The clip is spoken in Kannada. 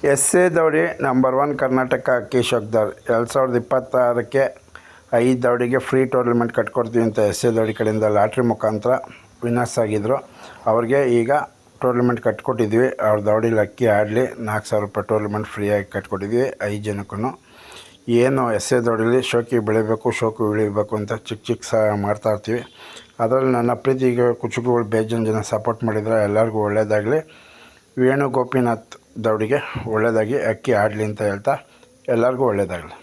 ಎಸ್ ಎ ದೌಡಿ ನಂಬರ್ 1 ಕರ್ನಾಟಕ ಅಕ್ಕಿ ಶೋಕ್ದಾರ್ 2026ಕ್ಕೆ 5 ದೌಡಿಗೆ ಫ್ರೀ ಟೂರ್ನಮೆಂಟ್ ಕಟ್ಕೊಡ್ತೀವಿ ಅಂತ ಎಸ್ ಎ ದೌಡಿ ಕಡೆಯಿಂದ ಲಾಟ್ರಿ ಮುಖಾಂತರ ವಿನ್ನರ್ಸ್ ಆಗಿದ್ದರು. ಅವ್ರಿಗೆ ಈಗ ಟೂರ್ನಮೆಂಟ್ ಕಟ್ಕೊಟ್ಟಿದ್ವಿ. ಅವ್ರ ದೌಡಿಲಿ ಅಕ್ಕಿ ಆಡಲಿ 4,000 ರೂಪಾಯಿ ಟೂರ್ನಮೆಂಟ್ ಫ್ರೀಯಾಗಿ ಕಟ್ಕೊಟ್ಟಿದ್ವಿ 5 ಜನಕ್ಕೂ. ಏನು ಎಸ್ ಎ ದೌಡಿಲಿ ಶೋಕಿ ಬೆಳಿಬೇಕು, ಶೋಕು ಇಳಿಬೇಕು ಅಂತ ಚಿಕ್ಕ ಸಹ ಮಾಡ್ತಾಯಿರ್ತೀವಿ. ಅದರಲ್ಲಿ ನನ್ನ ಪ್ರೀತಿಗೆ ಕುಚುಕುಗಳು ಬೇಜನ್ ಜನ ಸಪೋರ್ಟ್ ಮಾಡಿದ್ರೆ ಎಲ್ಲರಿಗೂ ಒಳ್ಳೆಯದಾಗಲಿ. ವೇಣು ಗೋಪಿನಾಥ್ ದೌಡಿಗೆ ಒಳ್ಳೆಯದಾಗಿ ಅಕ್ಕಿ ಆಡಲಿ ಅಂತ ಹೇಳ್ತಾ ಎಲ್ಲರಿಗೂ ಒಳ್ಳೆಯದಾಗಲಿ.